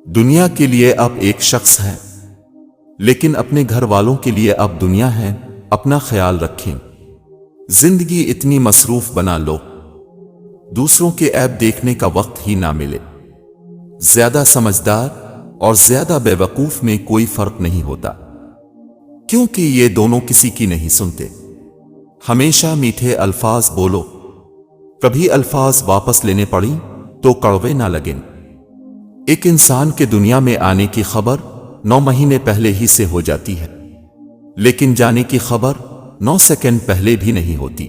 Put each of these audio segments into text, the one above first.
دنیا کے لیے اب ایک شخص ہے، لیکن اپنے گھر والوں کے لیے اب دنیا ہے۔ اپنا خیال رکھیں۔ زندگی اتنی مصروف بنا لو دوسروں کے عیب دیکھنے کا وقت ہی نہ ملے۔ زیادہ سمجھدار اور زیادہ بے وقوف میں کوئی فرق نہیں ہوتا، کیونکہ یہ دونوں کسی کی نہیں سنتے۔ ہمیشہ میٹھے الفاظ بولو، کبھی الفاظ واپس لینے پڑیں تو کڑوے نہ لگیں۔ ایک انسان کے دنیا میں آنے کی خبر 9 مہینے پہلے ہی سے ہو جاتی ہے، لیکن جانے کی خبر 9 سیکنڈ پہلے بھی نہیں ہوتی۔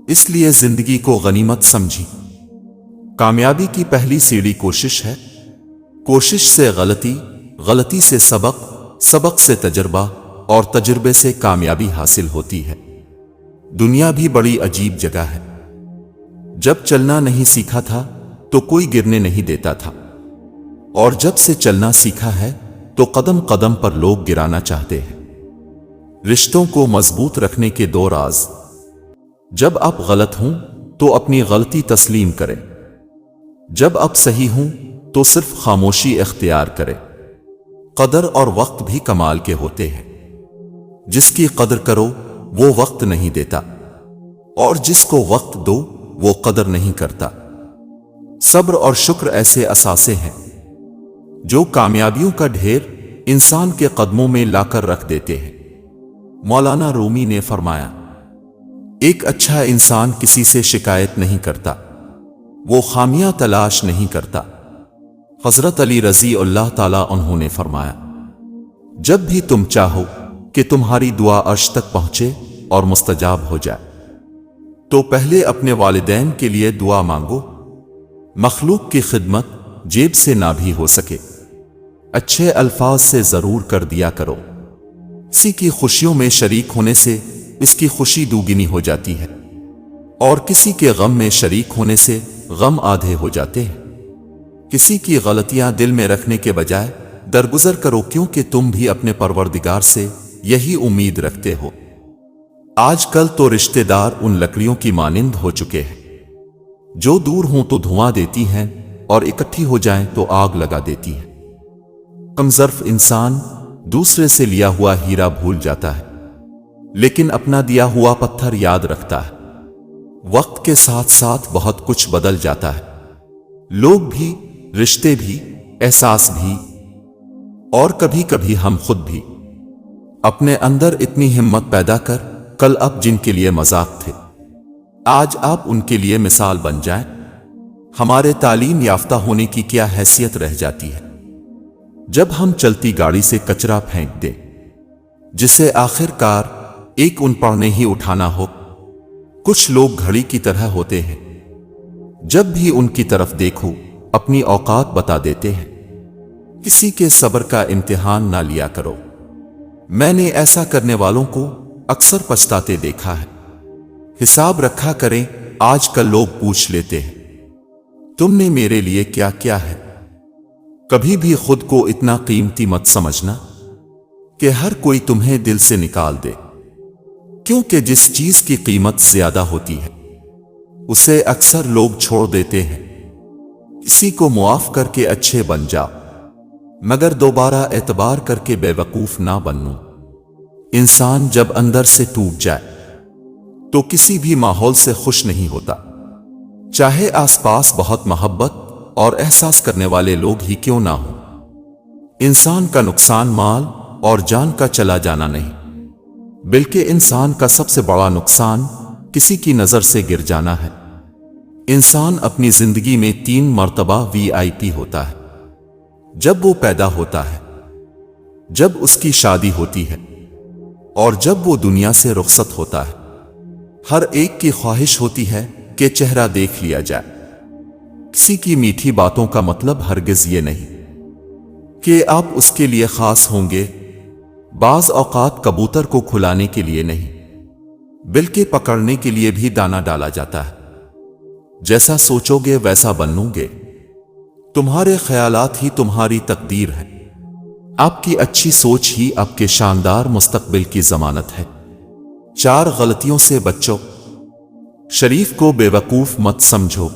اس لیے زندگی کو غنیمت سمجھی۔ کامیابی کی پہلی سیڑھی کوشش ہے۔ کوشش سے غلطی، غلطی سے سبق، سبق سے تجربہ اور تجربے سے کامیابی حاصل ہوتی ہے۔ دنیا بھی بڑی عجیب جگہ ہے۔ جب چلنا نہیں سیکھا تھا تو کوئی گرنے نہیں دیتا تھا، اور جب سے چلنا سیکھا ہے تو قدم قدم پر لوگ گرانا چاہتے ہیں۔ رشتوں کو مضبوط رکھنے کے 2 راز۔ جب آپ غلط ہوں تو اپنی غلطی تسلیم کریں، جب آپ صحیح ہوں تو صرف خاموشی اختیار کریں۔ قدر اور وقت بھی کمال کے ہوتے ہیں۔ جس کی قدر کرو وہ وقت نہیں دیتا، اور جس کو وقت دو وہ قدر نہیں کرتا۔ صبر اور شکر ایسے اثاثے ہیں جو کامیابیوں کا ڈھیر انسان کے قدموں میں لا کر رکھ دیتے ہیں۔ مولانا رومی نے فرمایا، ایک اچھا انسان کسی سے شکایت نہیں کرتا، وہ خامیاں تلاش نہیں کرتا۔ حضرت علی رضی اللہ تعالیٰ عنہ نے فرمایا، جب بھی تم چاہو کہ تمہاری دعا عرش تک پہنچے اور مستجاب ہو جائے تو پہلے اپنے والدین کے لیے دعا مانگو۔ مخلوق کی خدمت جیب سے نہ بھی ہو سکے، اچھے الفاظ سے ضرور کر دیا کرو۔ کسی کی خوشیوں میں شریک ہونے سے اس کی خوشی دوگنی ہو جاتی ہے، اور کسی کے غم میں شریک ہونے سے غم آدھے ہو جاتے ہیں۔ کسی کی غلطیاں دل میں رکھنے کے بجائے درگزر کرو، کیونکہ تم بھی اپنے پروردگار سے یہی امید رکھتے ہو۔ آج کل تو رشتہ دار ان لکڑیوں کی مانند ہو چکے ہیں جو دور ہوں تو دھواں دیتی ہیں اور اکٹھی ہو جائیں تو آگ لگا دیتی ہیں۔ کم ظرف انسان دوسرے سے لیا ہوا ہیرا بھول جاتا ہے، لیکن اپنا دیا ہوا پتھر یاد رکھتا ہے۔ وقت کے ساتھ ساتھ بہت کچھ بدل جاتا ہے، لوگ بھی، رشتے بھی، احساس بھی، اور کبھی کبھی ہم خود بھی۔ اپنے اندر اتنی ہمت پیدا کر، کل آپ جن کے لیے مذاق تھے آج آپ ان کے لیے مثال بن جائیں۔ ہمارے تعلیم یافتہ ہونے کی کیا حیثیت رہ جاتی ہے جب ہم چلتی گاڑی سے کچرا پھینک دیں، جسے آخر کار ایک ان پر نہیں اٹھانا ہو۔ کچھ لوگ گھڑی کی طرح ہوتے ہیں، جب بھی ان کی طرف دیکھو اپنی اوقات بتا دیتے ہیں۔ کسی کے صبر کا امتحان نہ لیا کرو۔ میں نے ایسا کرنے والوں کو اکثر پچھتاتے دیکھا ہے۔ حساب رکھا کریں۔ آج کل لوگ پوچھ لیتے ہیں، تم نے میرے لیے کیا کیا ہے؟ کبھی بھی خود کو اتنا قیمتی مت سمجھنا کہ ہر کوئی تمہیں دل سے نکال دے، کیونکہ جس چیز کی قیمت زیادہ ہوتی ہے اسے اکثر لوگ چھوڑ دیتے ہیں۔ کسی کو معاف کر کے اچھے بن جاؤ، مگر دوبارہ اعتبار کر کے بے وقوف نہ بنو۔ انسان جب اندر سے ٹوٹ جائے تو کسی بھی ماحول سے خوش نہیں ہوتا، چاہے آس پاس بہت محبت اور احساس کرنے والے لوگ ہی کیوں نہ ہوں۔ انسان کا نقصان مال اور جان کا چلا جانا نہیں، بلکہ انسان کا سب سے بڑا نقصان کسی کی نظر سے گر جانا ہے۔ انسان اپنی زندگی میں 3 مرتبہ VIP ہوتا ہے: جب وہ پیدا ہوتا ہے، جب اس کی شادی ہوتی ہے، اور جب وہ دنیا سے رخصت ہوتا ہے۔ ہر ایک کی خواہش ہوتی ہے کہ چہرہ دیکھ لیا جائے۔ کسی کی میٹھی باتوں کا مطلب ہرگز یہ نہیں کہ آپ اس کے لیے خاص ہوں گے۔ بعض اوقات کبوتر کو کھلانے کے لیے نہیں، بلکہ پکڑنے کے لیے بھی دانہ ڈالا جاتا ہے۔ جیسا سوچو گے ویسا بنو گے۔ تمہارے خیالات ہی تمہاری تقدیر ہے۔ آپ کی اچھی سوچ ہی آپ کے شاندار مستقبل کی ضمانت ہے۔ 4 غلطیوں سے بچو۔ شریف کو بے وقوف مت سمجھو،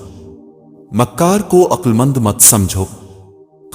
مکار کو عقلمند مت سمجھو،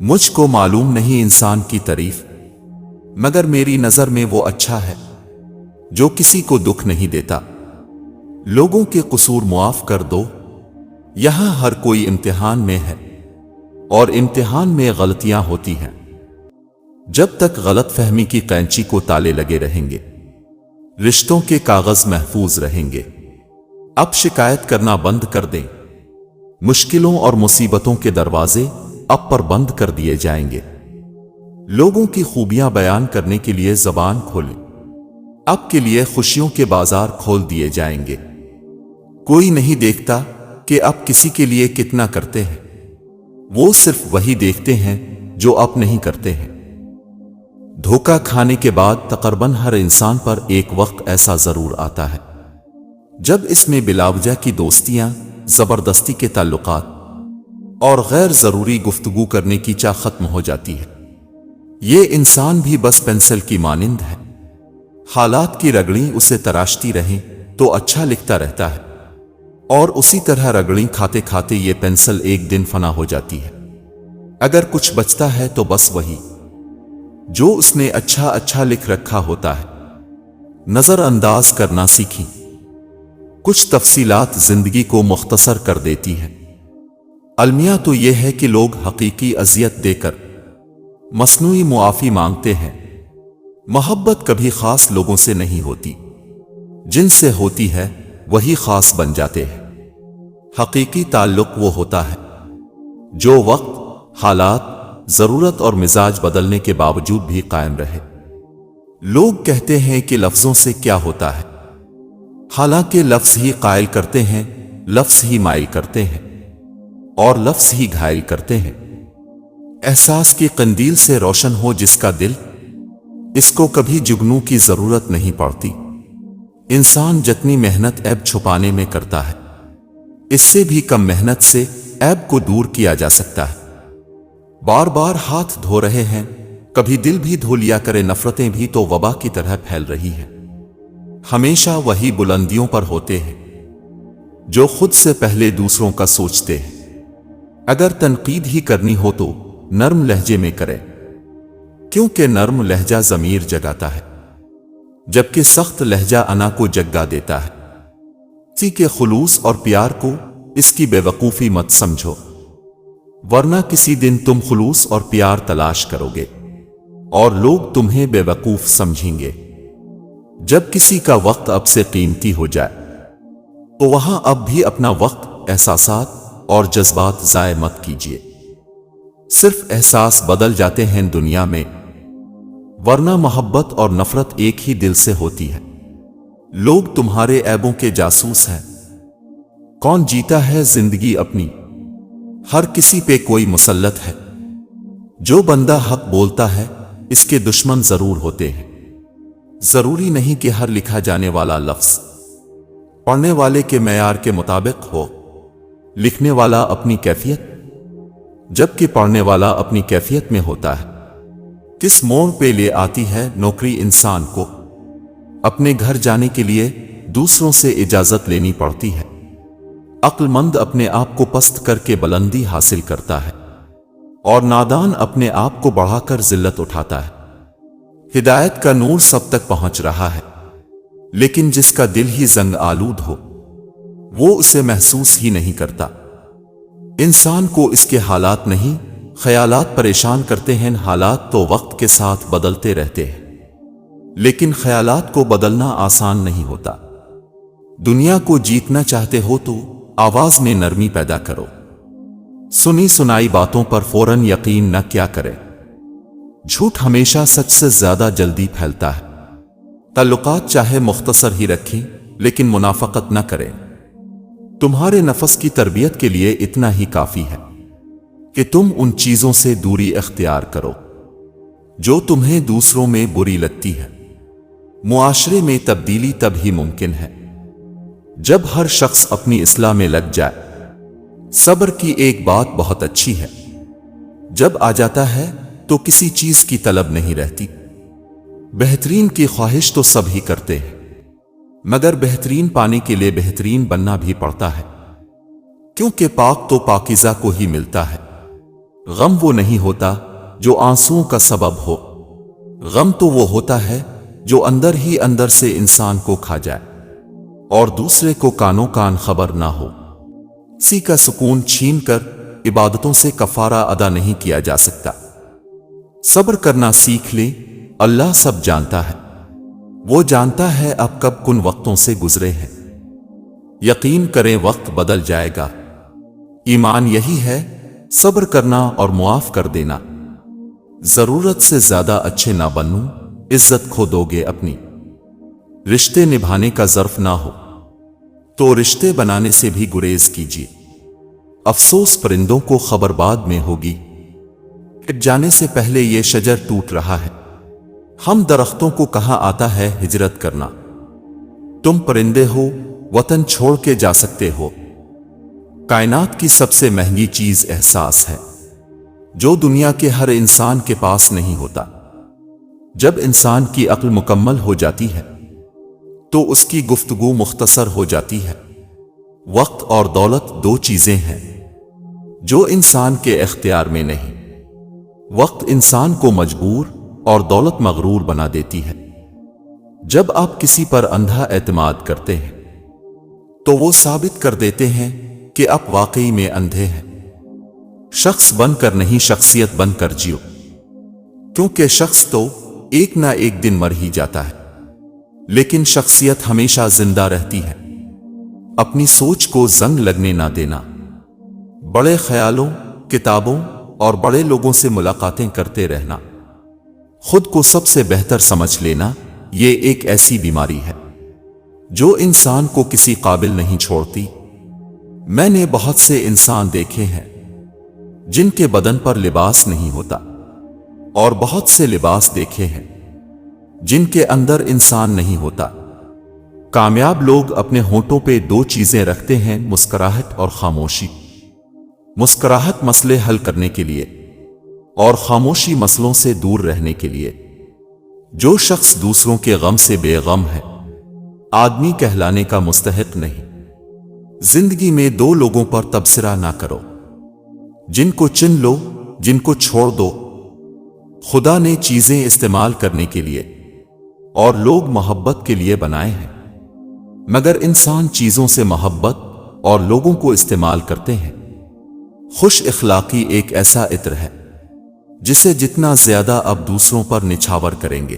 مجھ کو معلوم نہیں انسان کی تعریف، مگر میری نظر میں وہ اچھا ہے جو کسی کو دکھ نہیں دیتا۔ لوگوں کے قصور معاف کر دو، یہاں ہر کوئی امتحان میں ہے اور امتحان میں غلطیاں ہوتی ہیں۔ جب تک غلط فہمی کی قینچی کو تالے لگے رہیں گے، رشتوں کے کاغذ محفوظ رہیں گے۔ اب شکایت کرنا بند کر دیں، مشکلوں اور مصیبتوں کے دروازے اب پر بند کر دیے جائیں گے۔ لوگوں کی خوبیاں بیان کرنے کے لیے زبان کھولیں، اب کے لیے خوشیوں کے بازار کھول دیے جائیں گے۔ کوئی نہیں دیکھتا کہ اب کسی کے لیے کتنا کرتے ہیں، وہ صرف وہی دیکھتے ہیں جو اب نہیں کرتے ہیں۔ دھوکہ کھانے کے بعد تقریباً ہر انسان پر ایک وقت ایسا ضرور آتا ہے جب اس میں بلا وجہ کی دوستیاں، زبردستی کے تعلقات اور غیر ضروری گفتگو کرنے کی چاہ ختم ہو جاتی ہے۔ یہ انسان بھی بس پینسل کی مانند ہے، حالات کی رگڑیں اسے تراشتی رہیں تو اچھا لکھتا رہتا ہے، اور اسی طرح رگڑیں کھاتے کھاتے یہ پینسل ایک دن فنا ہو جاتی ہے۔ اگر کچھ بچتا ہے تو بس وہی جو اس نے اچھا لکھ رکھا ہوتا ہے۔ نظر انداز کرنا سیکھیں، کچھ تفصیلات زندگی کو مختصر کر دیتی ہیں۔ المیہ تو یہ ہے کہ لوگ حقیقی اذیت دے کر مصنوعی معافی مانگتے ہیں۔ محبت کبھی خاص لوگوں سے نہیں ہوتی، جن سے ہوتی ہے وہی خاص بن جاتے ہیں۔ حقیقی تعلق وہ ہوتا ہے جو وقت، حالات، ضرورت اور مزاج بدلنے کے باوجود بھی قائم رہے۔ لوگ کہتے ہیں کہ لفظوں سے کیا ہوتا ہے، حالانکہ لفظ ہی قائل کرتے ہیں، لفظ ہی مائل کرتے ہیں اور لفظ ہی گھائل کرتے ہیں۔ احساس کی قندیل سے روشن ہو جس کا دل، اس کو کبھی جگنو کی ضرورت نہیں پڑتی۔ انسان جتنی محنت عیب چھپانے میں کرتا ہے، اس سے بھی کم محنت سے عیب کو دور کیا جا سکتا ہے۔ بار بار ہاتھ دھو رہے ہیں، کبھی دل بھی دھو لیا کرے، نفرتیں بھی تو وبا کی طرح پھیل رہی ہیں۔ ہمیشہ وہی بلندیوں پر ہوتے ہیں جو خود سے پہلے دوسروں کا سوچتے ہیں۔ اگر تنقید ہی کرنی ہو تو نرم لہجے میں کریں، کیونکہ نرم لہجہ ضمیر جگاتا ہے، جبکہ سخت لہجہ انا کو جگا دیتا ہے۔ کسی کے خلوص اور پیار کو اس کی بے وقوفی مت سمجھو، ورنہ کسی دن تم خلوص اور پیار تلاش کرو گے اور لوگ تمہیں بے وقوف سمجھیں گے۔ جب کسی کا وقت اب سے قیمتی ہو جائے تو وہاں اب بھی اپنا وقت، احساسات اور جذبات ضائع مت کیجیے۔ صرف احساس بدل جاتے ہیں دنیا میں، ورنہ محبت اور نفرت ایک ہی دل سے ہوتی ہے۔ لوگ تمہارے عیبوں کے جاسوس ہیں۔ کون جیتا ہے زندگی اپنی؟ ہر کسی پہ کوئی مسلط ہے۔ جو بندہ حق بولتا ہے اس کے دشمن ضرور ہوتے ہیں۔ ضروری نہیں کہ ہر لکھا جانے والا لفظ پڑھنے والے کے معیار کے مطابق ہو۔ لکھنے والا اپنی کیفیت، جبکہ پڑھنے والا اپنی کیفیت میں ہوتا ہے۔ کس موڑ پہ لے آتی ہے نوکری انسان کو؟ اپنے گھر جانے کے لیے دوسروں سے اجازت لینی پڑتی ہے۔ عقل مند اپنے آپ کو پست کر کے بلندی حاصل کرتا ہے، اور نادان اپنے آپ کو بڑھا کر ذلت اٹھاتا ہے۔ ہدایت کا نور سب تک پہنچ رہا ہے، لیکن جس کا دل ہی زنگ آلود ہو وہ اسے محسوس ہی نہیں کرتا۔ انسان کو اس کے حالات نہیں، خیالات پریشان کرتے ہیں۔ حالات تو وقت کے ساتھ بدلتے رہتے ہیں، لیکن خیالات کو بدلنا آسان نہیں ہوتا۔ دنیا کو جیتنا چاہتے ہو تو آواز میں نرمی پیدا کرو۔ سنی سنائی باتوں پر فوراً یقین نہ کیا کرے۔ جھوٹ ہمیشہ سچ سے زیادہ جلدی پھیلتا ہے۔ تعلقات چاہے مختصر ہی رکھیں، لیکن منافقت نہ کریں۔ تمہارے نفس کی تربیت کے لیے اتنا ہی کافی ہے کہ تم ان چیزوں سے دوری اختیار کرو جو تمہیں دوسروں میں بری لگتی ہے۔ معاشرے میں تبدیلی تب ہی ممکن ہے جب ہر شخص اپنی اصلاح میں لگ جائے۔ صبر کی ایک بات بہت اچھی ہے، جب آ جاتا ہے تو کسی چیز کی طلب نہیں رہتی۔ بہترین کی خواہش تو سب ہی کرتے ہیں، مگر بہترین پانے کے لیے بہترین بننا بھی پڑتا ہے، کیونکہ پاک تو پاکیزہ کو ہی ملتا ہے۔ غم وہ نہیں ہوتا جو آنسوؤں کا سبب ہو، غم تو وہ ہوتا ہے جو اندر ہی اندر سے انسان کو کھا جائے اور دوسرے کو کانوں کان خبر نہ ہو۔ کسی کا سکون چھین کر عبادتوں سے کفارہ ادا نہیں کیا جا سکتا۔ صبر کرنا سیکھ لیں، اللہ سب جانتا ہے، وہ جانتا ہے اب کب کن وقتوں سے گزرے ہیں۔ یقین کریں وقت بدل جائے گا۔ ایمان یہی ہے، صبر کرنا اور معاف کر دینا۔ ضرورت سے زیادہ اچھے نہ بنو، عزت کھو دو گے اپنی۔ رشتے نبھانے کا ظرف نہ ہو تو رشتے بنانے سے بھی گریز کیجیے۔ افسوس پرندوں کو خبر بعد میں ہوگی، کٹ جانے سے پہلے یہ شجر ٹوٹ رہا ہے۔ ہم درختوں کو کہاں آتا ہے ہجرت کرنا؟ تم پرندے ہو، وطن چھوڑ کے جا سکتے ہو۔ کائنات کی سب سے مہنگی چیز احساس ہے، جو دنیا کے ہر انسان کے پاس نہیں ہوتا۔ جب انسان کی عقل مکمل ہو جاتی ہے تو اس کی گفتگو مختصر ہو جاتی ہے۔ وقت اور دولت دو چیزیں ہیں جو انسان کے اختیار میں نہیں۔ وقت انسان کو مجبور اور دولت مغرور بنا دیتی ہے۔ جب آپ کسی پر اندھا اعتماد کرتے ہیں تو وہ ثابت کر دیتے ہیں کہ آپ واقعی میں اندھے ہیں۔ شخص بن کر نہیں، شخصیت بن کر جیو، کیونکہ شخص تو ایک نہ ایک دن مر ہی جاتا ہے، لیکن شخصیت ہمیشہ زندہ رہتی ہے۔ اپنی سوچ کو زنگ لگنے نہ دینا۔ بڑے خیالوں، کتابوں اور بڑے لوگوں سے ملاقاتیں کرتے رہنا۔ خود کو سب سے بہتر سمجھ لینا، یہ ایک ایسی بیماری ہے جو انسان کو کسی قابل نہیں چھوڑتی۔ میں نے بہت سے انسان دیکھے ہیں جن کے بدن پر لباس نہیں ہوتا، اور بہت سے لباس دیکھے ہیں جن کے اندر انسان نہیں ہوتا۔ کامیاب لوگ اپنے ہونٹوں پہ دو چیزیں رکھتے ہیں، مسکراہٹ اور خاموشی۔ مسکراہٹ مسئلے حل کرنے کے لیے اور خاموشی مسئلوں سے دور رہنے کے لیے۔ جو شخص دوسروں کے غم سے بے غم ہے، آدمی کہلانے کا مستحق نہیں۔ زندگی میں دو لوگوں پر تبصرہ نہ کرو، جن کو چن لو، جن کو چھوڑ دو۔ خدا نے چیزیں استعمال کرنے کے لیے اور لوگ محبت کے لیے بنائے ہیں، مگر انسان چیزوں سے محبت اور لوگوں کو استعمال کرتے ہیں۔ خوش اخلاقی ایک ایسا عطر ہے جسے جتنا زیادہ آپ دوسروں پر نچھاور کریں گے،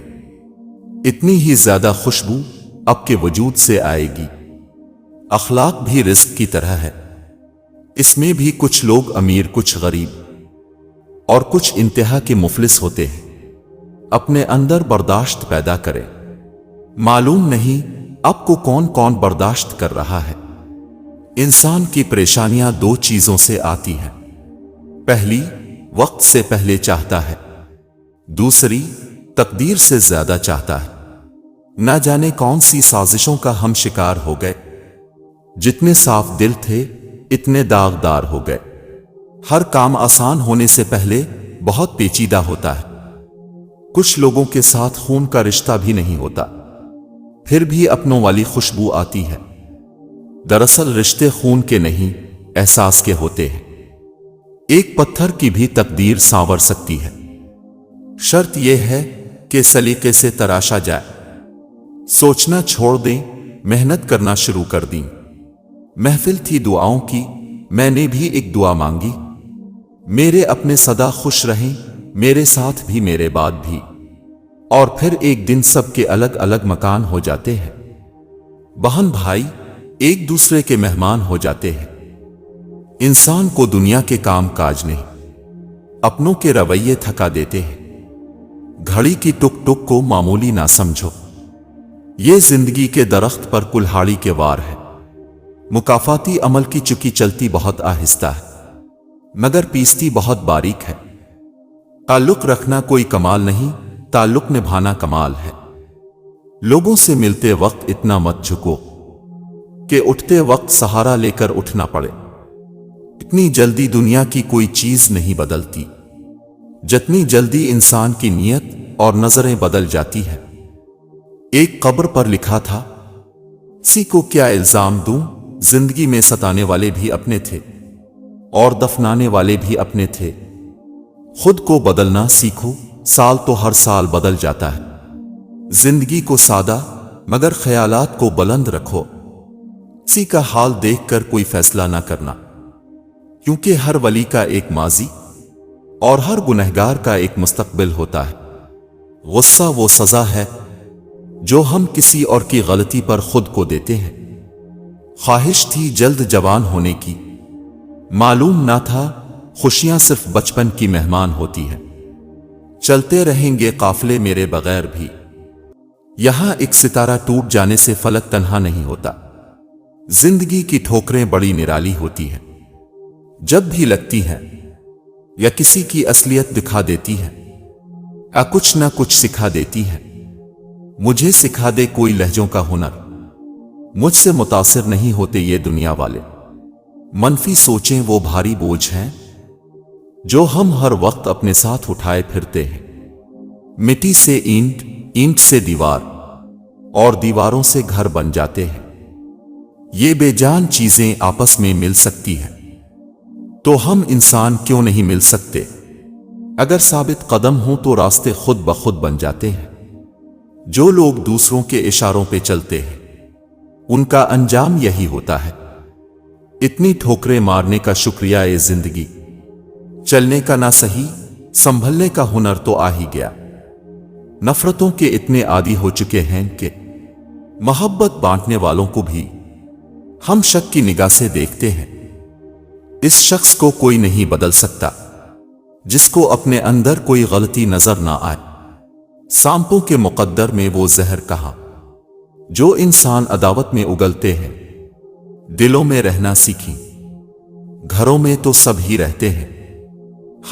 اتنی ہی زیادہ خوشبو آپ کے وجود سے آئے گی۔ اخلاق بھی رزق کی طرح ہے، اس میں بھی کچھ لوگ امیر، کچھ غریب اور کچھ انتہا کے مفلس ہوتے ہیں۔ اپنے اندر برداشت پیدا کریں۔ معلوم نہیں آپ کو کون کون برداشت کر رہا ہے۔ انسان کی پریشانیاں دو چیزوں سے آتی ہیں، پہلی وقت سے پہلے چاہتا ہے، دوسری تقدیر سے زیادہ چاہتا ہے۔ نہ جانے کون سی سازشوں کا ہم شکار ہو گئے۔ جتنے صاف دل تھے اتنے داغدار ہو گئے۔ ہر کام آسان ہونے سے پہلے بہت پیچیدہ ہوتا ہے۔ کچھ لوگوں کے ساتھ خون کا رشتہ بھی نہیں ہوتا، پھر بھی اپنوں والی خوشبو آتی ہے۔ دراصل رشتے خون کے نہیں، احساس کے ہوتے ہیں۔ ایک پتھر کی بھی تقدیر سانور سکتی ہے، شرط یہ ہے کہ سلیقے سے تراشا جائے۔ سوچنا چھوڑ دیں، محنت کرنا شروع کر دیں۔ محفل تھی دعاؤں کی، میں نے بھی ایک دعا مانگی، میرے اپنے سدا خوش رہیں، میرے ساتھ بھی میرے بعد بھی۔ اور پھر ایک دن سب کے الگ الگ مکان ہو جاتے ہیں۔ بہن بھائی ایک دوسرے کے مہمان ہو جاتے ہیں۔ انسان کو دنیا کے کام کاج نہیں، اپنوں کے رویے تھکا دیتے ہیں۔ گھڑی کی ٹک ٹک کو معمولی نہ سمجھو، یہ زندگی کے درخت پر کلہاڑی کے وار ہے۔ مکافاتی عمل کی چکی چلتی بہت آہستہ ہے، مگر پیستی بہت باریک ہے۔ تعلق رکھنا کوئی کمال نہیں، تعلق نبھانا کمال ہے۔ لوگوں سے ملتے وقت اتنا مت جھکو کہ اٹھتے وقت سہارا لے کر اٹھنا پڑے۔ اتنی جلدی دنیا کی کوئی چیز نہیں بدلتی جتنی جلدی انسان کی نیت اور نظریں بدل جاتی ہے۔ ایک قبر پر لکھا تھا، کسی کو کیا الزام دوں، زندگی میں ستانے والے بھی اپنے تھے اور دفنانے والے بھی اپنے تھے۔ خود کو بدلنا سیکھو، سال تو ہر سال بدل جاتا ہے۔ زندگی کو سادہ مگر خیالات کو بلند رکھو۔ کسی کا حال دیکھ کر کوئی فیصلہ نہ کرنا، کیونکہ ہر ولی کا ایک ماضی اور ہر گنہگار کا ایک مستقبل ہوتا ہے۔ غصہ وہ سزا ہے جو ہم کسی اور کی غلطی پر خود کو دیتے ہیں۔ خواہش تھی جلد جوان ہونے کی، معلوم نہ تھا خوشیاں صرف بچپن کی مہمان ہوتی ہیں۔ چلتے رہیں گے قافلے میرے بغیر بھی، یہاں ایک ستارہ ٹوٹ جانے سے فلک تنہا نہیں ہوتا۔ زندگی کی ٹھوکریں بڑی نرالی ہوتی ہیں، جب بھی لگتی ہیں یا کسی کی اصلیت دکھا دیتی ہے یا کچھ نہ کچھ سکھا دیتی ہے۔ مجھے سکھا دے کوئی لہجوں کا ہنر، مجھ سے متاثر نہیں ہوتے یہ دنیا والے۔ منفی سوچیں وہ بھاری بوجھ ہیں جو ہم ہر وقت اپنے ساتھ اٹھائے پھرتے ہیں۔ مٹی سے اینٹ، اینٹ سے دیوار اور دیواروں سے گھر بن جاتے ہیں۔ یہ بے جان چیزیں آپس میں مل سکتی ہیں تو ہم انسان کیوں نہیں مل سکتے؟ اگر ثابت قدم ہوں تو راستے خود بخود بن جاتے ہیں۔ جو لوگ دوسروں کے اشاروں پہ چلتے ہیں ان کا انجام یہی ہوتا ہے۔ اتنی ٹھوکریں مارنے کا شکریہ اے زندگی، چلنے کا نہ صحیح، سنبھلنے کا ہنر تو آ ہی گیا۔ نفرتوں کے اتنے عادی ہو چکے ہیں کہ محبت بانٹنے والوں کو بھی ہم شک کی نگاہ سے دیکھتے ہیں۔ اس شخص کو کوئی نہیں بدل سکتا جس کو اپنے اندر کوئی غلطی نظر نہ آئے۔ سانپوں کے مقدر میں وہ زہر کہاں جو انسان عداوت میں اگلتے ہیں۔ دلوں میں رہنا سیکھیں، گھروں میں تو سب ہی رہتے ہیں،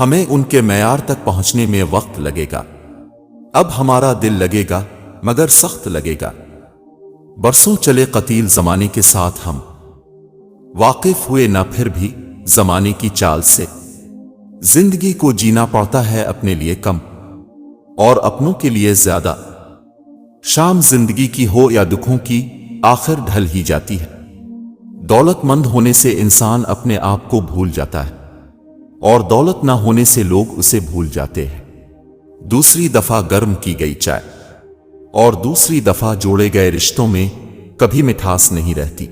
ہمیں ان کے معیار تک پہنچنے میں وقت لگے گا۔ اب ہمارا دل لگے گا مگر سخت لگے گا۔ برسوں چلے قتیل زمانے کے ساتھ ہم، واقف ہوئے نہ پھر بھی زمانے کی چال سے۔ زندگی کو جینا پڑتا ہے اپنے لیے کم اور اپنوں کے لیے زیادہ۔ شام زندگی کی ہو یا دکھوں کی، آخر ڈھل ہی جاتی ہے۔ دولت مند ہونے سے انسان اپنے آپ کو بھول جاتا ہے اور دولت نہ ہونے سے لوگ اسے بھول جاتے ہیں۔ دوسری دفعہ گرم کی گئی چائے اور دوسری دفعہ جوڑے گئے رشتوں میں کبھی مٹھاس نہیں رہتی۔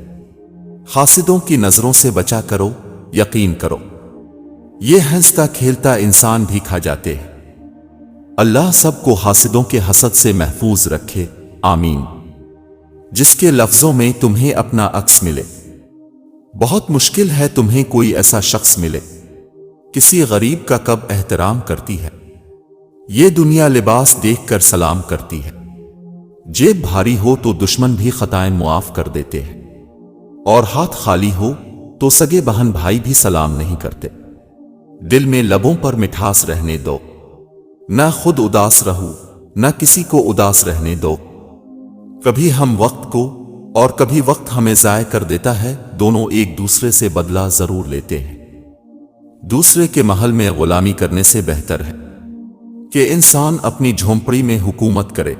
حاسدوں کی نظروں سے بچا کرو، یقین کرو یہ ہنستا کھیلتا انسان بھی کھا جاتے ہیں۔ اللہ سب کو حاسدوں کے حسد سے محفوظ رکھے، آمین۔ جس کے لفظوں میں تمہیں اپنا عکس ملے، بہت مشکل ہے تمہیں کوئی ایسا شخص ملے۔ کسی غریب کا کب احترام کرتی ہے یہ دنیا، لباس دیکھ کر سلام کرتی ہے۔ جیب بھاری ہو تو دشمن بھی خطائیں معاف کر دیتے ہیں، اور ہاتھ خالی ہو تو سگے بہن بھائی بھی سلام نہیں کرتے۔ دل میں لبوں پر مٹھاس رہنے دو، نہ خود اداس رہو نہ کسی کو اداس رہنے دو۔ کبھی ہم وقت کو اور کبھی وقت ہمیں ضائع کر دیتا ہے، دونوں ایک دوسرے سے بدلہ ضرور لیتے ہیں۔ دوسرے کے محل میں غلامی کرنے سے بہتر ہے کہ انسان اپنی جھونپڑی میں حکومت کرے۔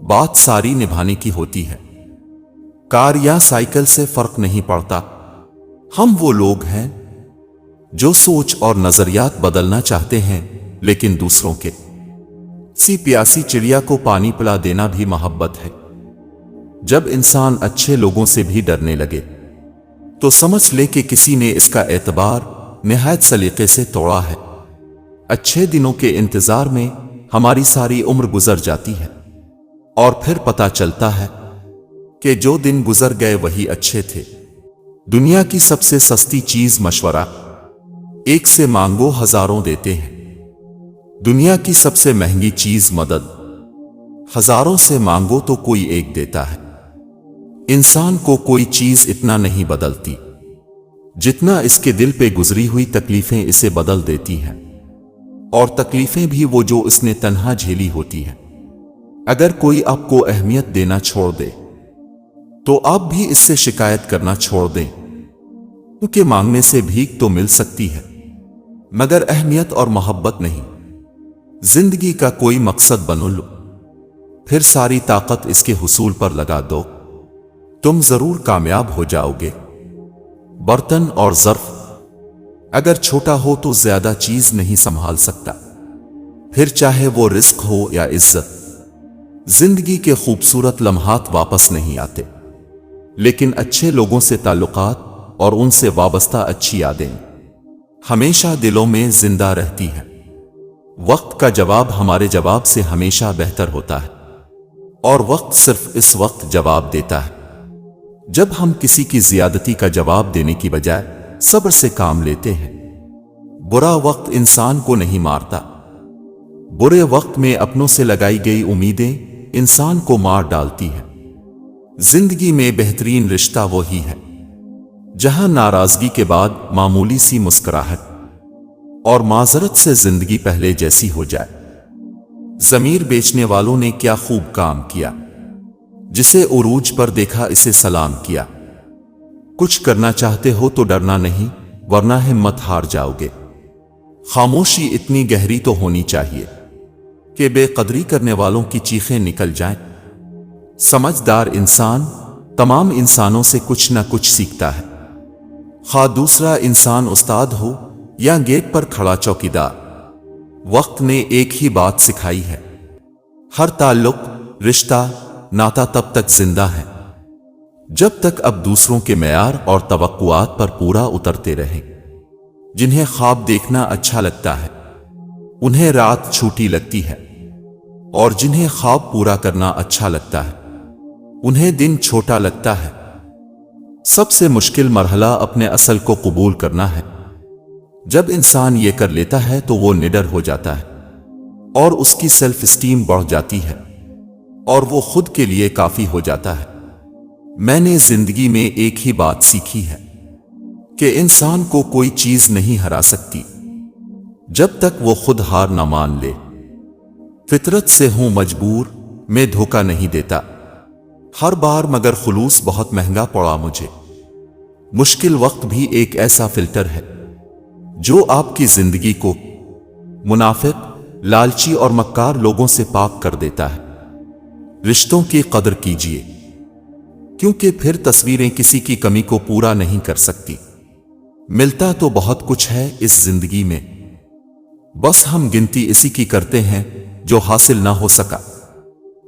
بات ساری نبھانے کی ہوتی ہے، کار یا سائیکل سے فرق نہیں پڑتا۔ ہم وہ لوگ ہیں جو سوچ اور نظریات بدلنا چاہتے ہیں لیکن دوسروں کے سی پیاسی چڑیا کو پانی پلا دینا بھی محبت ہے۔ جب انسان اچھے لوگوں سے بھی ڈرنے لگے تو سمجھ لے کہ کسی نے اس کا اعتبار نہایت سلیقے سے توڑا ہے۔ اچھے دنوں کے انتظار میں ہماری ساری عمر گزر جاتی ہے اور پھر پتہ چلتا ہے کہ جو دن گزر گئے وہی اچھے تھے۔ دنیا کی سب سے سستی چیز مشورہ، ایک سے مانگو ہزاروں دیتے ہیں۔ دنیا کی سب سے مہنگی چیز مدد، ہزاروں سے مانگو تو کوئی ایک دیتا ہے۔ انسان کو کوئی چیز اتنا نہیں بدلتی جتنا اس کے دل پہ گزری ہوئی تکلیفیں اسے بدل دیتی ہیں، اور تکلیفیں بھی وہ جو اس نے تنہا جھیلی ہوتی ہیں۔ اگر کوئی آپ کو اہمیت دینا چھوڑ دے تو آپ بھی اس سے شکایت کرنا چھوڑ دیں، کیونکہ مانگنے سے بھیک تو مل سکتی ہے مگر اہمیت اور محبت نہیں۔ زندگی کا کوئی مقصد بنو لو، پھر ساری طاقت اس کے حصول پر لگا دو، تم ضرور کامیاب ہو جاؤ گے۔ برتن اور ظرف، اگر چھوٹا ہو تو زیادہ چیز نہیں سنبھال سکتا، پھر چاہے وہ رزق ہو یا عزت۔ زندگی کے خوبصورت لمحات واپس نہیں آتے، لیکن اچھے لوگوں سے تعلقات اور ان سے وابستہ اچھی یادیں ہمیشہ دلوں میں زندہ رہتی ہیں۔ وقت کا جواب ہمارے جواب سے ہمیشہ بہتر ہوتا ہے، اور وقت صرف اس وقت جواب دیتا ہے جب ہم کسی کی زیادتی کا جواب دینے کی بجائے صبر سے کام لیتے ہیں۔ برا وقت انسان کو نہیں مارتا، برے وقت میں اپنوں سے لگائی گئی امیدیں انسان کو مار ڈالتی ہیں۔ زندگی میں بہترین رشتہ وہی ہے جہاں ناراضگی کے بعد معمولی سی مسکراہٹ اور معذرت سے زندگی پہلے جیسی ہو جائے۔ ضمیر بیچنے والوں نے کیا خوب کام کیا، جسے عروج پر دیکھا اسے سلام کیا۔ کچھ کرنا چاہتے ہو تو ڈرنا نہیں، ورنہ ہمت ہار جاؤ گے۔ خاموشی اتنی گہری تو ہونی چاہیے کہ بے قدری کرنے والوں کی چیخیں نکل جائیں۔ سمجھدار انسان تمام انسانوں سے کچھ نہ کچھ سیکھتا ہے، خواہ دوسرا انسان استاد ہو یا گیٹ پر کھڑا چوکیدار۔ وقت نے ایک ہی بات سکھائی ہے، ہر تعلق، رشتہ، ناتا تب تک زندہ ہے جب تک اب دوسروں کے معیار اور توقعات پر پورا اترتے رہیں۔ جنہیں خواب دیکھنا اچھا لگتا ہے انہیں رات چھوٹی لگتی ہے، اور جنہیں خواب پورا کرنا اچھا لگتا ہے انہیں دن چھوٹا لگتا ہے۔ سب سے مشکل مرحلہ اپنے اصل کو قبول کرنا ہے۔ جب انسان یہ کر لیتا ہے تو وہ نڈر ہو جاتا ہے، اور اس کی سیلف اسٹیم بڑھ جاتی ہے، اور وہ خود کے لیے کافی ہو جاتا ہے۔ میں نے زندگی میں ایک ہی بات سیکھی ہے کہ انسان کو کوئی چیز نہیں ہرا سکتی جب تک وہ خود ہار نہ مان لے۔ فطرت سے ہوں مجبور، میں دھوکہ نہیں دیتا ہر بار، مگر خلوص بہت مہنگا پڑا مجھے۔ مشکل وقت بھی ایک ایسا فلٹر ہے جو آپ کی زندگی کو منافق، لالچی اور مکار لوگوں سے پاک کر دیتا ہے۔ رشتوں کی قدر کیجیے، کیونکہ پھر تصویریں کسی کی کمی کو پورا نہیں کر سکتی۔ ملتا تو بہت کچھ ہے اس زندگی میں، بس ہم گنتی اسی کی کرتے ہیں جو حاصل نہ ہو سکا۔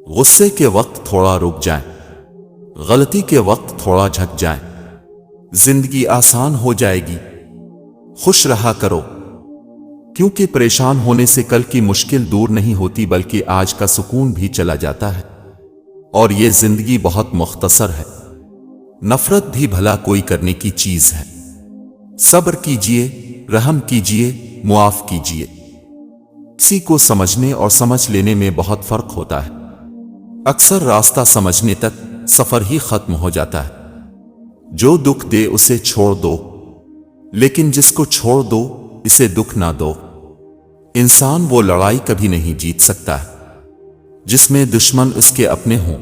غصے کے وقت تھوڑا رک جائیں، غلطی کے وقت تھوڑا جھک جائیں، زندگی آسان ہو جائے گی۔ خوش رہا کرو، کیونکہ پریشان ہونے سے کل کی مشکل دور نہیں ہوتی، بلکہ آج کا سکون بھی چلا جاتا ہے، اور یہ زندگی بہت مختصر ہے۔ نفرت بھی بھلا کوئی کرنے کی چیز ہے۔ صبر کیجئے، رحم کیجئے، معاف کیجئے۔ کسی کو سمجھنے اور سمجھ لینے میں بہت فرق ہوتا ہے۔ اکثر راستہ سمجھنے تک سفر ہی ختم ہو جاتا ہے۔ جو دکھ دے اسے چھوڑ دو، لیکن جس کو چھوڑ دو اسے دکھ نہ دو۔ انسان وہ لڑائی کبھی نہیں جیت سکتا ہے جس میں دشمن اس کے اپنے ہوں۔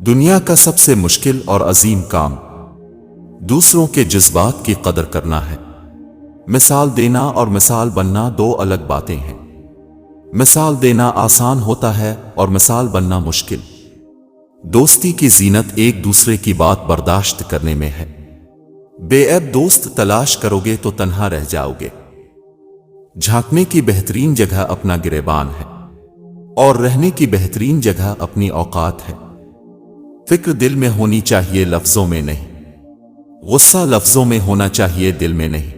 دنیا کا سب سے مشکل اور عظیم کام دوسروں کے جذبات کی قدر کرنا ہے۔ مثال دینا اور مثال بننا دو الگ باتیں ہیں۔ مثال دینا آسان ہوتا ہے اور مثال بننا مشکل۔ دوستی کی زینت ایک دوسرے کی بات برداشت کرنے میں ہے۔ بے عیب دوست تلاش کرو گے تو تنہا رہ جاؤ گے۔ جھانکنے کی بہترین جگہ اپنا گریبان ہے، اور رہنے کی بہترین جگہ اپنی اوقات ہے۔ فکر دل میں ہونی چاہیے، لفظوں میں نہیں۔ غصہ لفظوں میں ہونا چاہیے، دل میں نہیں۔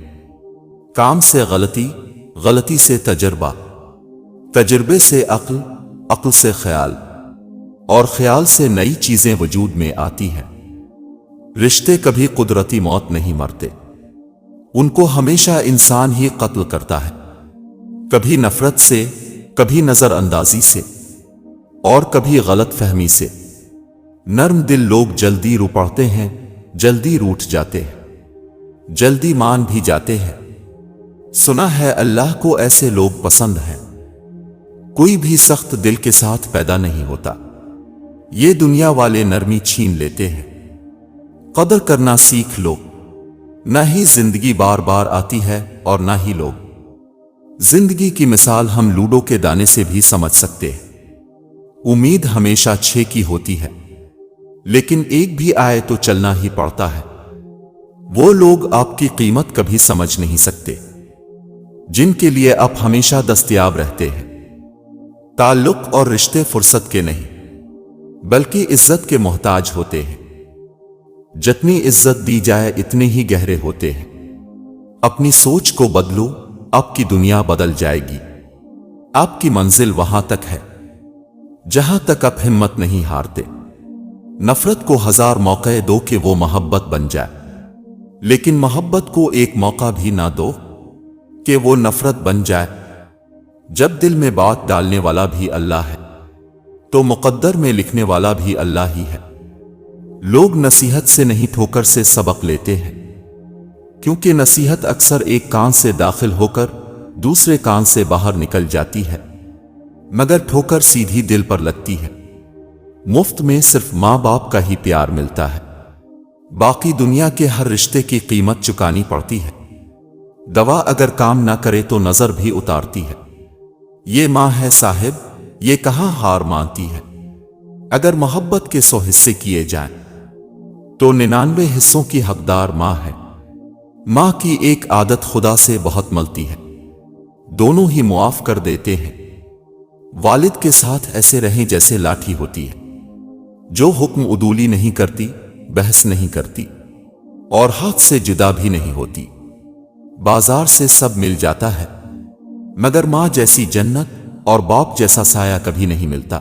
کام سے غلطی، غلطی سے تجربہ، تجربے سے عقل، عقل سے خیال، اور خیال سے نئی چیزیں وجود میں آتی ہیں۔ رشتے کبھی قدرتی موت نہیں مرتے، ان کو ہمیشہ انسان ہی قتل کرتا ہے، کبھی نفرت سے، کبھی نظر اندازی سے، اور کبھی غلط فہمی سے۔ نرم دل لوگ جلدی رو پڑتے ہیں، جلدی روٹھ جاتے ہیں، جلدی مان بھی جاتے ہیں۔ سنا ہے اللہ کو ایسے لوگ پسند ہیں۔ کوئی بھی سخت دل کے ساتھ پیدا نہیں ہوتا، یہ دنیا والے نرمی چھین لیتے ہیں۔ قدر کرنا سیکھ لو، نہ ہی زندگی بار بار آتی ہے اور نہ ہی لوگ۔ زندگی کی مثال ہم لوڈو کے دانے سے بھی سمجھ سکتے ہیں۔ امید ہمیشہ 6 کی ہوتی ہے، لیکن ایک بھی آئے تو چلنا ہی پڑتا ہے۔ وہ لوگ آپ کی قیمت کبھی سمجھ نہیں سکتے جن کے لیے آپ ہمیشہ دستیاب رہتے ہیں۔ تعلق اور رشتے فرصت کے نہیں بلکہ عزت کے محتاج ہوتے ہیں۔ جتنی عزت دی جائے اتنے ہی گہرے ہوتے ہیں۔ اپنی سوچ کو بدلو، آپ کی دنیا بدل جائے گی۔ آپ کی منزل وہاں تک ہے جہاں تک آپ ہمت نہیں ہارتے۔ نفرت کو 1000 موقع دو کہ وہ محبت بن جائے، لیکن محبت کو ایک موقع بھی نہ دو کہ وہ نفرت بن جائے۔ جب دل میں بات ڈالنے والا بھی اللہ ہے تو مقدر میں لکھنے والا بھی اللہ ہی ہے۔ لوگ نصیحت سے نہیں ٹھوکر سے سبق لیتے ہیں، کیونکہ نصیحت اکثر ایک کان سے داخل ہو کر دوسرے کان سے باہر نکل جاتی ہے، مگر ٹھوکر سیدھی دل پر لگتی ہے۔ مفت میں صرف ماں باپ کا ہی پیار ملتا ہے، باقی دنیا کے ہر رشتے کی قیمت چکانی پڑتی ہے۔ دوا اگر کام نہ کرے تو نظر بھی اتارتی ہے۔ یہ ماں ہے صاحب، یہ کہاں ہار مانتی ہے۔ اگر محبت کے 100 حصے کیے جائیں تو 99 حصوں کی حقدار ماں ہے۔ ماں کی ایک عادت خدا سے بہت ملتی ہے، دونوں ہی معاف کر دیتے ہیں۔ والد کے ساتھ ایسے رہیں جیسے لاٹھی ہوتی ہے، جو حکم عدولی نہیں کرتی، بحث نہیں کرتی اور ہاتھ سے جدا بھی نہیں ہوتی۔ بازار سے سب مل جاتا ہے، مگر ماں جیسی جنت اور باپ جیسا سایہ کبھی نہیں ملتا۔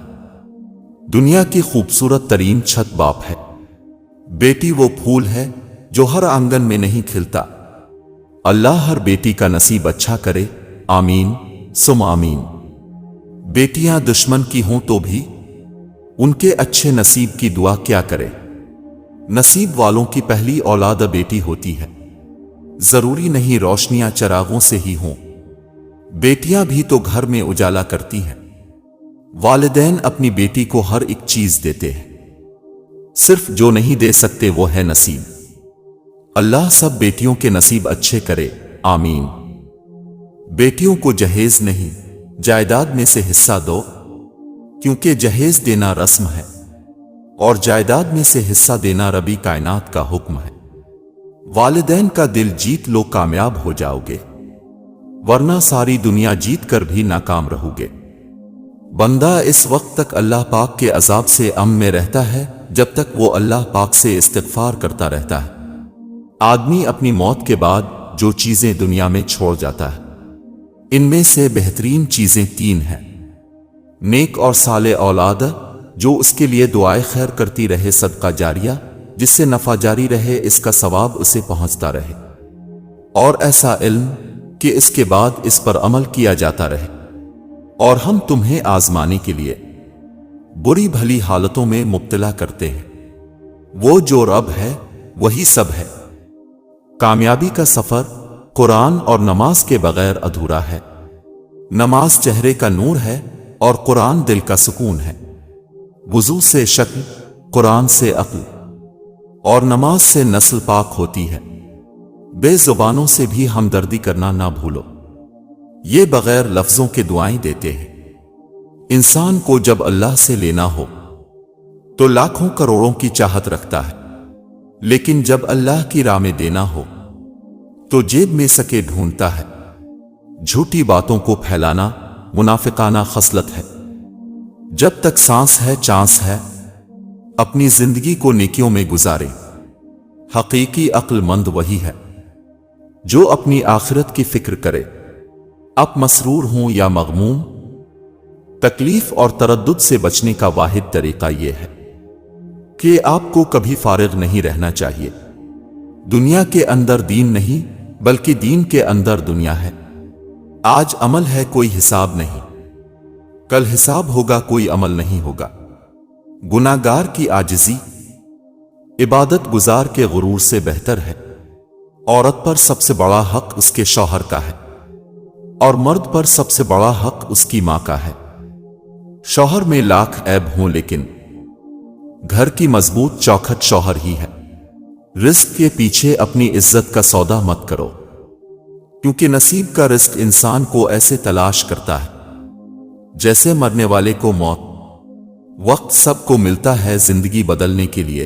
دنیا کی خوبصورت ترین چھت باپ ہے۔ بیٹی وہ پھول ہے جو ہر آنگن میں نہیں کھلتا۔ اللہ ہر بیٹی کا نصیب اچھا کرے، آمین ثم آمین۔ بیٹیاں دشمن کی ہوں تو بھی ان کے اچھے نصیب کی دعا کیا کرے۔ نصیب والوں کی پہلی اولاد بیٹی ہوتی ہے، ضروری نہیں روشنیاں چراغوں سے ہی ہوں، بیٹیاں بھی تو گھر میں اجالا کرتی ہیں۔ والدین اپنی بیٹی کو ہر ایک چیز دیتے ہیں، صرف جو نہیں دے سکتے وہ ہے نصیب۔ اللہ سب بیٹیوں کے نصیب اچھے کرے، آمین۔ بیٹیوں کو جہیز نہیں، جائیداد میں سے حصہ دو، کیونکہ جہیز دینا رسم ہے اور جائیداد میں سے حصہ دینا ربی کائنات کا حکم ہے۔ والدین کا دل جیت لو، کامیاب ہو جاؤ گے، ورنہ ساری دنیا جیت کر بھی ناکام رہو گے۔ بندہ اس وقت تک اللہ پاک کے عذاب سے امن میں رہتا ہے جب تک وہ اللہ پاک سے استغفار کرتا رہتا ہے۔ آدمی اپنی موت کے بعد جو چیزیں دنیا میں چھوڑ جاتا ہے، ان میں سے بہترین چیزیں 3 ہیں: نیک اور صالح اولاد جو اس کے لیے دعائے خیر کرتی رہے، صدقہ جاریہ جس سے نفع جاری رہے، اس کا ثواب اسے پہنچتا رہے، اور ایسا علم کہ اس کے بعد اس پر عمل کیا جاتا رہے۔ اور ہم تمہیں آزمانے کے لیے بری بھلی حالتوں میں مبتلا کرتے ہیں۔ وہ جو رب ہے وہی سب ہے۔ کامیابی کا سفر قرآن اور نماز کے بغیر ادھورا ہے۔ نماز چہرے کا نور ہے اور قرآن دل کا سکون ہے۔ وضو سے شکل، قرآن سے عقل اور نماز سے نسل پاک ہوتی ہے۔ بے زبانوں سے بھی ہمدردی کرنا نہ بھولو، یہ بغیر لفظوں کے دعائیں دیتے ہیں۔ انسان کو جب اللہ سے لینا ہو تو لاکھوں کروڑوں کی چاہت رکھتا ہے، لیکن جب اللہ کی راہ میں دینا ہو تو جیب میں سکے ڈھونڈتا ہے۔ جھوٹی باتوں کو پھیلانا منافقانہ خصلت ہے۔ جب تک سانس ہے، چانس ہے، اپنی زندگی کو نیکیوں میں گزارے۔ حقیقی عقل مند وہی ہے جو اپنی آخرت کی فکر کرے۔ آپ مسرور ہوں یا مغموم، تکلیف اور تردد سے بچنے کا واحد طریقہ یہ ہے کہ آپ کو کبھی فارغ نہیں رہنا چاہیے۔ دنیا کے اندر دین نہیں، بلکہ دین کے اندر دنیا ہے۔ آج عمل ہے، کوئی حساب نہیں، کل حساب ہوگا، کوئی عمل نہیں ہوگا۔ گناہگار کی عاجزی عبادت گزار کے غرور سے بہتر ہے۔ عورت پر سب سے بڑا حق اس کے شوہر کا ہے، اور مرد پر سب سے بڑا حق اس کی ماں کا ہے۔ شوہر میں لاکھ عیب ہوں، لیکن گھر کی مضبوط چوکھٹ شوہر ہی ہے۔ رزق کے پیچھے اپنی عزت کا سودا مت کرو، کیونکہ نصیب کا رزق انسان کو ایسے تلاش کرتا ہے جیسے مرنے والے کو موت۔ وقت سب کو ملتا ہے زندگی بدلنے کے لیے،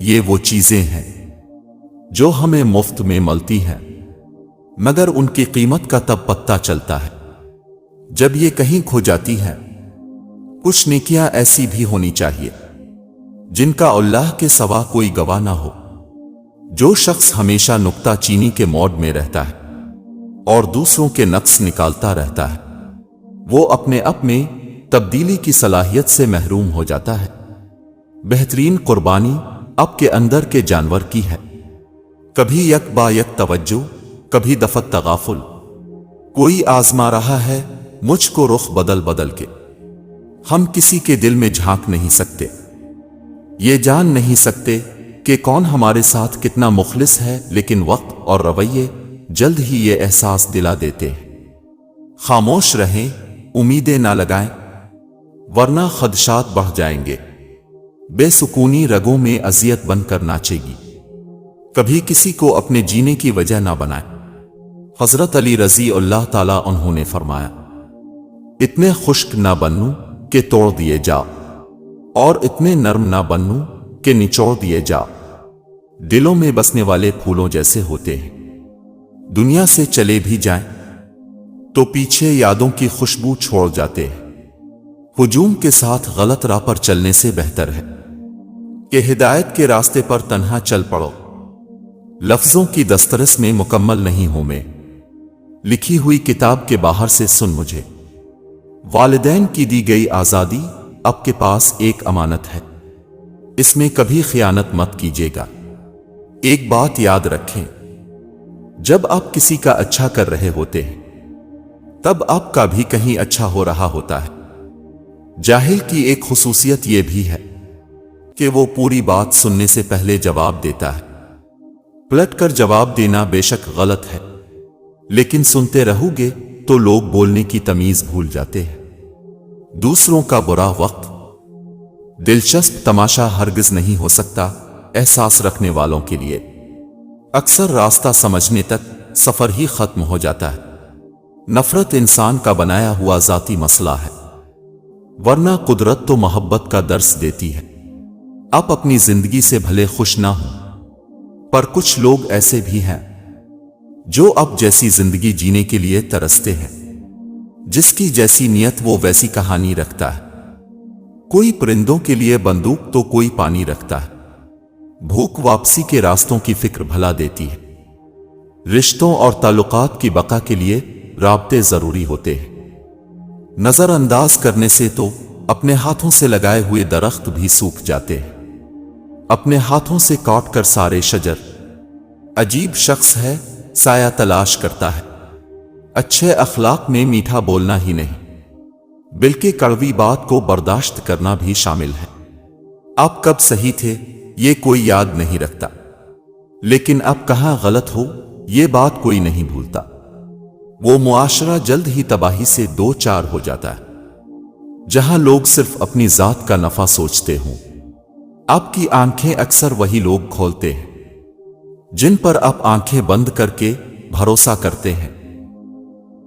یہ وہ چیزیں ہیں جو ہمیں مفت میں ملتی ہیں، مگر ان کی قیمت کا تب پتہ چلتا ہے جب یہ کہیں کھو جاتی ہے۔ کچھ نیکیاں ایسی بھی ہونی چاہیے جن کا اللہ کے سوا کوئی گواہ نہ ہو۔ جو شخص ہمیشہ نکتہ چینی کے موڈ میں رہتا ہے اور دوسروں کے نقص نکالتا رہتا ہے، وہ اپنے آپ میں تبدیلی کی صلاحیت سے محروم ہو جاتا ہے۔ بہترین قربانی آپ کے اندر کے جانور کی ہے، کبھی یک با یک توجہ، کبھی دفعہ تغافل۔ کوئی آزما رہا ہے مجھ کو رخ بدل بدل کے۔ ہم کسی کے دل میں جھانک نہیں سکتے، یہ جان نہیں سکتے کہ کون ہمارے ساتھ کتنا مخلص ہے، لیکن وقت اور رویے جلد ہی یہ احساس دلا دیتے ہیں۔ خاموش رہیں، امیدیں نہ لگائیں، ورنہ خدشات بڑھ جائیں گے۔ بے سکونی رگوں میں اذیت بن کر ناچے گی۔ کبھی کسی کو اپنے جینے کی وجہ نہ بنائیں۔ حضرت علی رضی اللہ تعالیٰ عنہ نے فرمایا، اتنے خشک نہ بنو کہ توڑ دیے جاؤ، اور اتنے نرم نہ بنو کہ نچوڑ دیے جاؤ۔ دلوں میں بسنے والے پھولوں جیسے ہوتے ہیں، دنیا سے چلے بھی جائیں تو پیچھے یادوں کی خوشبو چھوڑ جاتے ہیں۔ ہجوم کے ساتھ غلط راہ پر چلنے سے بہتر ہے کہ ہدایت کے راستے پر تنہا چل پڑو۔ لفظوں کی دسترس میں مکمل نہیں ہوں میں، لکھی ہوئی کتاب کے باہر سے سن مجھے۔ والدین کی دی گئی آزادی آپ کے پاس ایک امانت ہے، اس میں کبھی خیانت مت کیجیے گا۔ ایک بات یاد رکھیں، جب آپ کسی کا اچھا کر رہے ہوتے ہیں تب آپ کا بھی کہیں اچھا ہو رہا ہوتا ہے۔ جاہل کی ایک خصوصیت یہ بھی ہے کہ وہ پوری بات سننے سے پہلے جواب دیتا ہے۔ پلٹ کر جواب دینا بے شک غلط ہے، لیکن سنتے رہو گے تو لوگ بولنے کی تمیز بھول جاتے ہیں۔ دوسروں کا برا وقت دلچسپ تماشا ہرگز نہیں ہو سکتا احساس رکھنے والوں کے لیے۔ اکثر راستہ سمجھنے تک سفر ہی ختم ہو جاتا ہے۔ نفرت انسان کا بنایا ہوا ذاتی مسئلہ ہے، ورنہ قدرت تو محبت کا درس دیتی ہے۔ آپ اپنی زندگی سے بھلے خوش نہ ہوں، پر کچھ لوگ ایسے بھی ہیں جو اب جیسی زندگی جینے کے لیے ترستے ہیں، جس کی جیسی نیت وہ ویسی کہانی رکھتا ہے۔ کوئی پرندوں کے لیے بندوق تو کوئی پانی رکھتا ہے۔ بھوک واپسی کے راستوں کی فکر بھلا دیتی ہے۔ رشتوں اور تعلقات کی بقا کے لیے رابطے ضروری ہوتے ہیں۔ نظر انداز کرنے سے تو اپنے ہاتھوں سے لگائے ہوئے درخت بھی سوکھ جاتے ہیں۔ اپنے ہاتھوں سے کاٹ کر سارے شجر۔ عجیب شخص ہے، سایہ تلاش کرتا ہے۔ اچھے اخلاق میں میٹھا بولنا ہی نہیں بلکہ کڑوی بات کو برداشت کرنا بھی شامل ہے۔ آپ کب صحیح تھے یہ کوئی یاد نہیں رکھتا، لیکن اب کہاں غلط ہو یہ بات کوئی نہیں بھولتا۔ وہ معاشرہ جلد ہی تباہی سے دو چار ہو جاتا ہے جہاں لوگ صرف اپنی ذات کا نفع سوچتے ہوں۔ آپ کی آنکھیں اکثر وہی لوگ کھولتے ہیں جن پر آپ آنکھیں بند کر کے بھروسہ کرتے ہیں۔